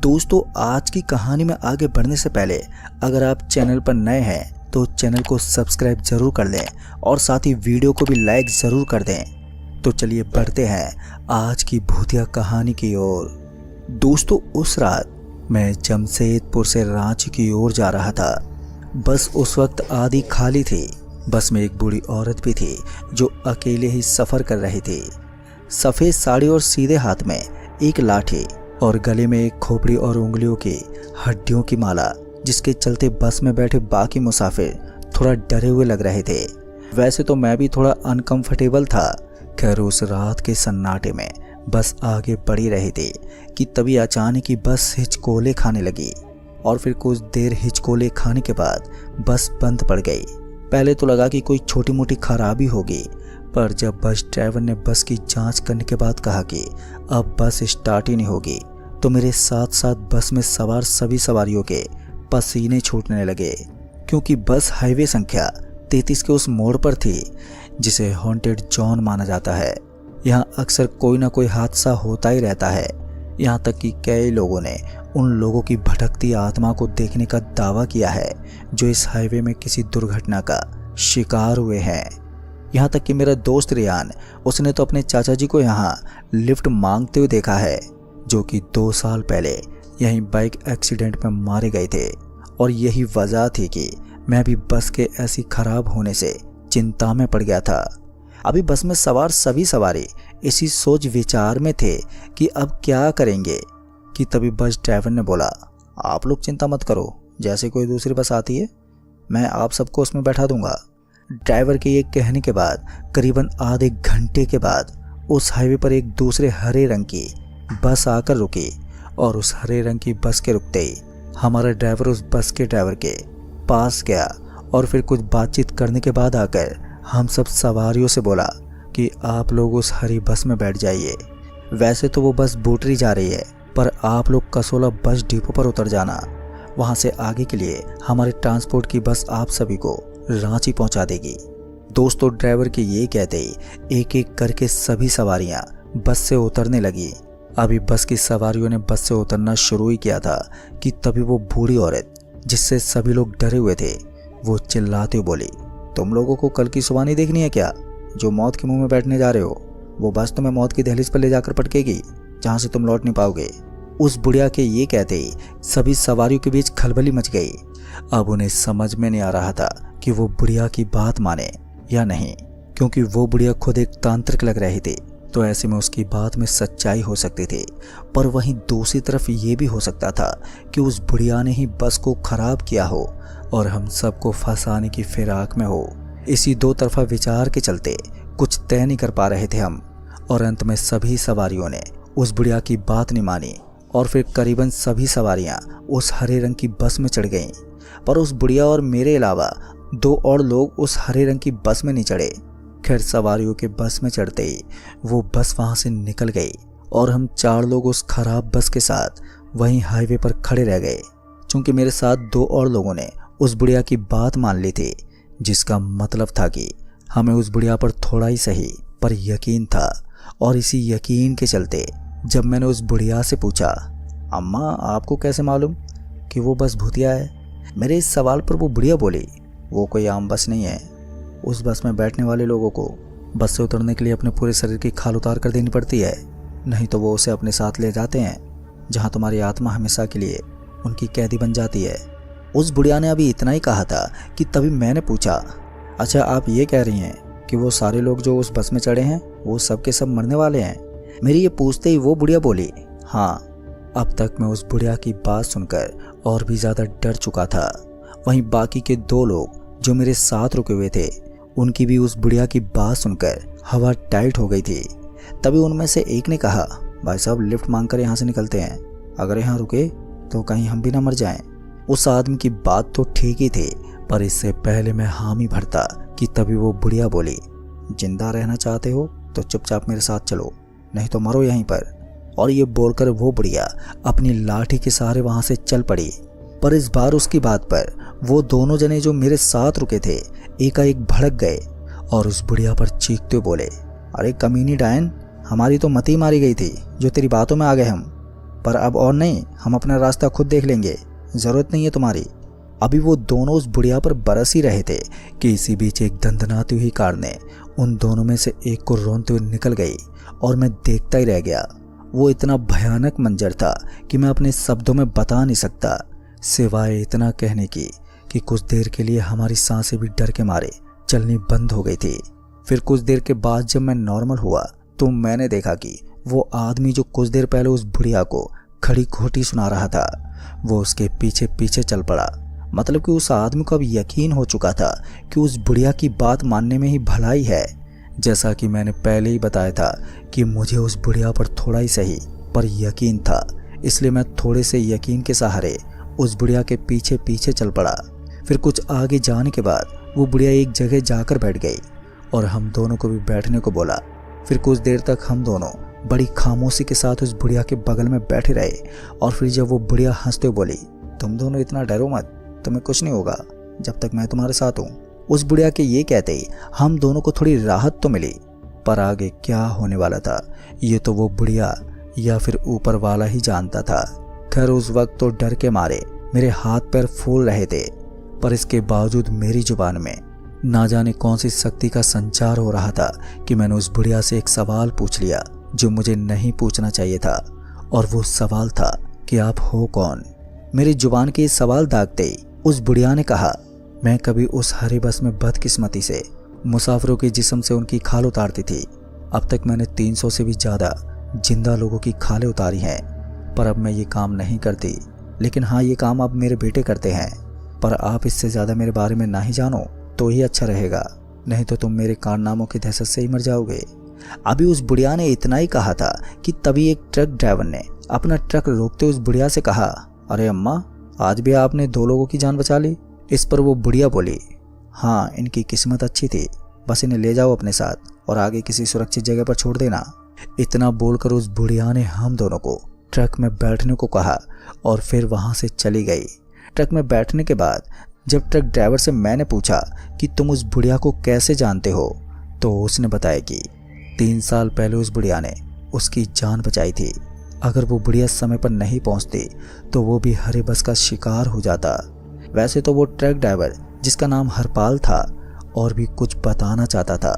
दोस्तों, आज की कहानी में आगे बढ़ने से पहले अगर आप चैनल पर नए हैं तो चैनल को सब्सक्राइब जरूर कर लें और साथ ही वीडियो को भी लाइक जरूर कर दें। तो चलिए बढ़ते हैं आज की भूतिया कहानी की ओर। दोस्तों, उस रात मैं जमशेदपुर से रांची की ओर जा रहा था। बस उस वक्त आधी खाली थी। बस में एक बूढ़ी औरत भी थी जो अकेले ही सफ़र कर रही थी। सफ़ेद साड़ी और सीधे हाथ में एक लाठी और गले में एक खोपड़ी और उंगलियों की हड्डियों की माला, जिसके चलते बस में बैठे बाकी मुसाफिर थोड़ा डरे हुए लग रहे थे। वैसे तो मैं भी थोड़ा अनकंफर्टेबल था। खैर, उस रात के सन्नाटे में बस आगे बढ़ी रही थी कि तभी अचानक ही बस हिचकोले खाने लगी और फिर कुछ देर हिचकोले खाने के बाद बस बंद पड़ गई। पहले तो लगा कि कोई छोटी मोटी खराबी होगी, पर जब बस ड्राइवर ने बस की जांच करने के बाद कहा कि अब बस स्टार्ट ही नहीं होगी, तो मेरे साथ साथ बस में सवार सभी सवारियों के पसीने छूटने लगे, क्योंकि बस हाईवे संख्या 33 के उस मोड़ पर थी जिसे हॉन्टेड जोन माना जाता है। यहाँ अक्सर कोई ना कोई हादसा होता ही रहता है। यहाँ तक कि कई लोगों ने उन लोगों की भटकती आत्मा को देखने का दावा किया है जो इस हाईवे में किसी दुर्घटना का शिकार हुए हैं। यहाँ तक कि मेरा दोस्त रियान, उसने तो अपने चाचा जी को यहाँ लिफ्ट मांगते हुए देखा है, जो कि 2 साल पहले यहीं बाइक एक्सीडेंट में मारे गए थे। और यही वजह थी कि मैं भी बस के ऐसी खराब होने से चिंता में पड़ गया था। अभी बस में सवार सभी सवारी इसी सोच विचार में थे कि अब क्या करेंगे कि तभी बस ड्राइवर ने बोला, आप लोग चिंता मत करो, जैसे कोई दूसरी बस आती है मैं आप सबको उसमें बैठा दूंगा। ड्राइवर के ये कहने के बाद करीबन आधे घंटे के बाद उस हाईवे पर एक दूसरे हरे रंग की बस आकर रुकी और उस हरे रंग की बस के रुकते ही हमारा ड्राइवर उस बस के ड्राइवर के पास गया और फिर कुछ बातचीत करने के बाद आकर हम सब सवारियों से बोला कि आप लोग उस हरी बस में बैठ जाइए। वैसे तो वो बस बूटरी जा रही है, पर आप लोग कसोला बस डिपो पर उतर जाना। वहाँ से आगे के लिए हमारे ट्रांसपोर्ट की बस आप सभी को रांची पहुँचा देगी। दोस्तों, ड्राइवर के ये कहते ही एक एक करके सभी सवारियाँ बस से उतरने लगी। अभी बस की सवारियों ने बस से उतरना शुरू ही किया था कि तभी वो बूढ़ी औरत, जिससे सभी लोग डरे हुए थे, वो चिल्लाते हुए बोली, तुम लोगों को कल की सुबह नहीं देखनी है क्या? जो मौत के मुंह में बैठने जा रहे हो, वो बस तुम्हें मौत की दहलीज पर ले जाकर पटकेगी, जहाँ से तुम लौट नहीं पाओगे। उस बुढ़िया के ये कहते ही सभी सवारियों के बीच खलबली मच गई। अब उन्हें समझ में नहीं आ रहा था कि वो बुढ़िया की बात माने या नहीं, क्योंकि वो बुढ़िया खुद एक तांत्रिक लग रही थी, तो ऐसे में उसकी बात में सच्चाई हो सकती थी। पर वहीं दूसरी तरफ ये भी हो सकता था कि उस बुढ़िया ने ही बस को खराब किया हो और हम सबको फंसाने की फिराक में हो। इसी दो तरफा विचार के चलते कुछ तय नहीं कर पा रहे थे हम, और अंत में सभी सवारियों ने उस बुढ़िया की बात नहीं मानी और फिर करीबन सभी सवारियां उस हरे रंग की बस में चढ़ गईं। पर उस बुढ़िया और मेरे अलावा 2 और लोग उस हरे रंग की बस में नहीं चढ़े। खैर, सवारियों के बस में चढ़ते ही वो बस वहां से निकल गई और हम 4 लोग उस खराब बस के साथ वहीं हाईवे पर खड़े रह गए। चूंकि मेरे साथ 2 और लोगों ने उस बुढ़िया की बात मान ली थी, जिसका मतलब था कि हमें उस बुढ़िया पर थोड़ा ही सही पर यकीन था। और इसी यकीन के चलते जब मैंने उस बुढ़िया से पूछा, अम्मा आपको कैसे मालूम कि वो बस भूतिया है? मेरे इस सवाल पर वो बुढ़िया बोली, वो कोई आम बस नहीं है। उस बस में बैठने वाले लोगों को बस से उतरने के लिए अपने पूरे शरीर की खाल उतार कर देनी पड़ती है, नहीं तो वो उसे अपने साथ ले जाते हैं, जहाँ तुम्हारी आत्मा हमेशा के लिए उनकी कैदी बन जाती है। उस बुढ़िया ने अभी इतना ही कहा था कि तभी मैंने पूछा, अच्छा आप ये कह रही हैं कि वो सारे लोग जो उस बस में चढ़े हैं वो सब के सब मरने वाले हैं? मेरी ये पूछते ही वो बुढ़िया बोली, हाँ। अब तक मैं उस बुढ़िया की बात सुनकर और भी ज़्यादा डर चुका था। वहीं बाकी के 2 लोग जो मेरे साथ रुके हुए थे, उनकी भी उस बुढ़िया की बात सुनकर हवा टाइट हो गई थी। तभी उनमें से एक ने कहा, भाई साहब लिफ्ट मांगकर यहाँ से निकलते हैं, अगर यहाँ रुके तो कहीं हम भी ना मर जाएं। उस आदमी की बात तो ठीक ही थी, पर इससे पहले मैं हामी भरता कि तभी वो बुढ़िया बोली, जिंदा रहना चाहते हो तो चुपचाप मेरे साथ चलो, नहीं तो मरो यहीं पर। और ये बोलकर वो बुढ़िया अपनी लाठी के सहारे वहां से चल पड़ी। पर इस बार उसकी बात पर वो दोनों जने जो मेरे साथ रुके थे एकाएक भड़क गए और उस बुढ़िया पर चीखते बोले, अरे कमीनी डायन, हमारी तो मती मारी गई थी जो तेरी बातों में आ गए हम। पर अब और नहीं, हम अपना रास्ता खुद देख लेंगे, जरूरत नहीं है तुम्हारी। अभी वो दोनों उस बुढ़िया पर बरस ही रहे थे कि इसी बीच एक दंदनाती हुई कार ने उन दोनों में से एक को रोनते हुए निकल गई और मैं देखता ही रह गया। वो इतना भयानक मंजर था कि मैं अपने शब्दों में बता नहीं सकता, सिवाय इतना कहने की कि कुछ देर के लिए हमारी सांसें भी डर के मारे चलनी बंद हो गई थी। फिर कुछ देर के बाद जब मैं नॉर्मल हुआ तो मैंने देखा कि वो आदमी जो कुछ देर पहले उस बुढ़िया को खड़ी खोटी सुना रहा था, वो उसके पीछे पीछे चल पड़ा। मतलब कि उस आदमी को अब यकीन हो चुका था कि उस बुढ़िया की बात मानने में ही भलाई है। जैसा कि मैंने पहले ही बताया था कि मुझे उस बुढ़िया पर थोड़ा ही सही पर यकीन था, इसलिए मैं थोड़े से यकीन के सहारे उस बुढ़िया के पीछे पीछे चल पड़ा। फिर कुछ आगे जाने के बाद वो बुढ़िया एक जगह जाकर बैठ गई और हम दोनों को भी बैठने को बोला। फिर कुछ देर तक हम दोनों बड़ी खामोशी के साथ उस बुढ़िया के बगल में बैठे रहे और फिर जब वो बुढ़िया हंसते हुए बोली, तुम दोनों इतना डरो मत, तुम्हें कुछ नहीं होगा जब तक मैं तुम्हारे साथ हूँ। उस बुढ़िया के ये कहते ही हम दोनों को थोड़ी राहत तो मिली, पर आगे क्या होने वाला था ये तो वो बुढ़िया या फिर ऊपर वाला ही जानता था। खैर उस वक्त तो डर के मारे मेरे हाथ पैर फूल रहे थे, पर इसके बावजूद मेरी जुबान में ना जाने कौन सी शक्ति का संचार हो रहा था कि मैंने उस बुढ़िया से एक सवाल पूछ लिया जो मुझे नहीं पूछना चाहिए था, और वो सवाल था कि आप हो कौन। मेरी जुबान के इस सवाल दागते ही उस बुढ़िया ने कहा, मैं कभी उस हरी बस में बदकिस्मती से मुसाफिरों के जिस्म से उनकी खाल उतारती थी। अब तक मैंने 300 से भी ज़्यादा जिंदा लोगों की खालें उतारी हैं, पर अब मैं ये काम नहीं करती। लेकिन हाँ, ये काम अब मेरे बेटे करते हैं, पर आप इससे ज़्यादा मेरे बारे में ना ही जानो तो ही अच्छा रहेगा, नहीं तो तुम मेरे कारनामों की दहशत से ही मर जाओगे। अभी उस बुढ़िया ने इतना ही कहा था कि तभी एक ट्रक ड्राइवर ने अपना ट्रक रोकते उस बुढ़िया से कहा, अरे अम्मा, आज भी आपने 2 लोगों की जान बचा ली। इस पर वो बुढ़िया बोली, हाँ, इनकी किस्मत अच्छी थी, बस इन्हें ले जाओ अपने साथ और आगे किसी सुरक्षित जगह पर छोड़ देना। इतना बोलकर उस बुढ़िया ने हम दोनों को ट्रक में बैठने को कहा और फिर वहाँ से चली गई। ट्रक में बैठने के बाद जब ट्रक ड्राइवर से मैंने पूछा कि तुम उस बुढ़िया को कैसे जानते हो, तो उसने बताया कि 3 साल पहले उस बुढ़िया ने उसकी जान बचाई थी। अगर वो बुढ़िया समय पर नहीं पहुंचती तो वो भी हरे बस का शिकार हो जाता। वैसे तो वो ट्रक ड्राइवर, जिसका नाम हरपाल था, और भी कुछ बताना चाहता था,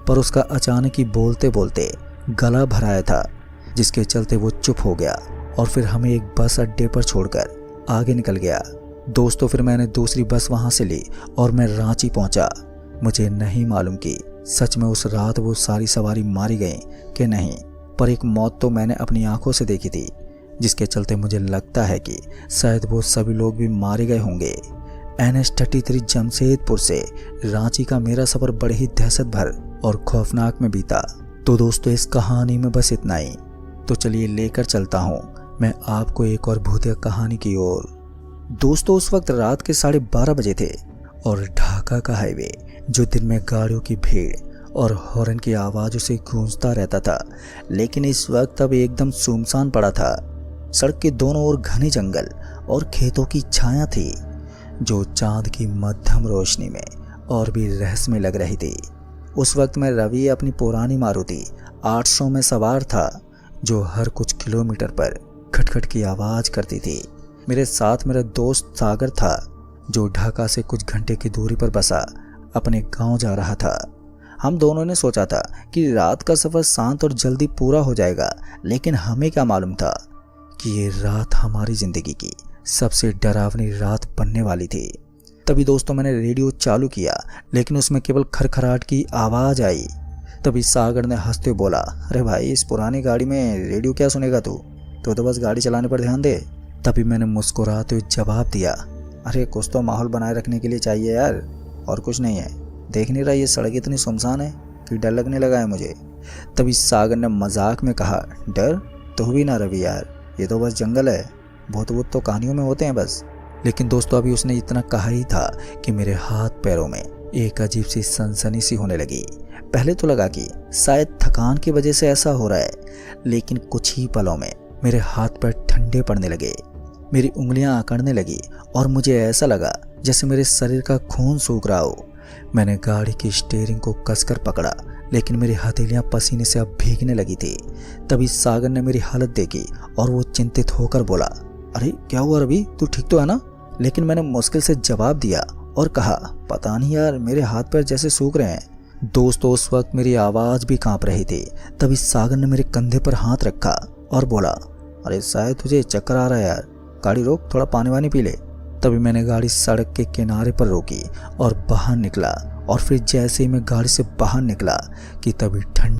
पर उसका अचानक ही बोलते बोलते गला भराया था, जिसके चलते वो चुप हो गया और फिर हमें एक बस अड्डे पर छोड़कर आगे निकल गया। दोस्तों, फिर मैंने दूसरी बस वहां से ली और मैं रांची पहुंचा। मुझे नहीं मालूम कि सच में उस रात वो सारी सवारी मारी गई कि नहीं, पर एक मौत तो मैंने अपनी आंखों से देखी थी, जिसके चलते मुझे लगता है कि शायद वो सभी लोग भी मारे गए होंगे। NH-33 जमशेदपुर से रांची का मेरा सफर बड़े ही दहशत भर और खौफनाक में बीता। तो दोस्तों, इस कहानी में बस इतना ही। तो चलिए लेकर चलता हूँ मैं आपको एक और भूतिया कहानी की ओर। दोस्तों, उस वक्त रात के 12:30 बजे थे और ढाका का हाईवे, जो दिन में गाड़ियों की भीड़ और हॉर्न की आवाज़ों से गूंजता रहता था, लेकिन इस वक्त अब एकदम सुनसान पड़ा था। सड़क के दोनों ओर घने जंगल और खेतों की छाया थी, जो चांद की मध्यम रोशनी में और भी रहस्यमय लग रही थी। उस वक्त मैं रवि अपनी पुरानी मारुति 800 में सवार था, जो हर कुछ किलोमीटर पर खटखट की आवाज़ करती थी। मेरे साथ मेरा दोस्त सागर था, जो ढाका से कुछ घंटे की दूरी पर बसा अपने गांव जा रहा था। हम दोनों ने सोचा था कि रात का सफ़र शांत और जल्दी पूरा हो जाएगा, लेकिन हमें क्या मालूम था कि ये रात हमारी ज़िंदगी की सबसे डरावनी रात बनने वाली थी। तभी दोस्तों मैंने रेडियो चालू किया, लेकिन उसमें केवल खरखराहट की आवाज़ आई। तभी सागर ने हंसते हुए बोला, अरे भाई, इस पुरानी गाड़ी में रेडियो क्या सुनेगा तू, तो बस गाड़ी चलाने पर ध्यान दे। तभी मैंने मुस्कुराते हुए जवाब दिया, अरे कुछ तो माहौल बनाए रखने के लिए चाहिए यार, और कुछ नहीं है। देख नहीं रहा ये सड़क इतनी सुनसान है कि डर लगने लगा है मुझे। तभी सागर ने मजाक में कहा, डर तो भी ना रवि यार, ये तो बस जंगल है, भूत तो कहानियों में होते हैं बस। लेकिन दोस्तों, अभी उसने इतना कहा ही था कि मेरे हाथ पैरों में एक अजीब सी सनसनी सी होने लगी। पहले तो लगा कि शायद थकान की वजह से ऐसा हो रहा है, लेकिन कुछ ही पलों में मेरे हाथ पैर ठंडे पड़ने लगे, मेरी उंगलियां अकड़ने लगी और मुझे ऐसा लगा जैसे मेरे शरीर का खून सूख रहा हो। मैंने गाड़ी की स्टीयरिंग को कसकर पकड़ा, लेकिन मेरी हथेलियां पसीने से अब भीगने लगी थी। तभी सागर ने मेरी हालत देखी और वो चिंतित होकर बोला, अरे क्या हुआ रवि, तू ठीक तो है ना? लेकिन मैंने मुश्किल से जवाब दिया और कहा, पता नहीं यार, मेरे हाथ पैर जैसे सूख रहे हैं। दोस्तों उस वक्त मेरी आवाज़ भी कांप रही थी। तभी सागर ने मेरे कंधे पर हाथ रखा और बोला, अरे शायद तुझे चक्कर आ रहा है यार, गाड़ी रोक, थोड़ा पानी वानी पी ले। तभी मैंने गाड़ी सड़क के किनारे पर रोकी और बाहर निकला। और फिर जैसे ही मैं गाड़ी से बाहर निकला कि तभी ठंडी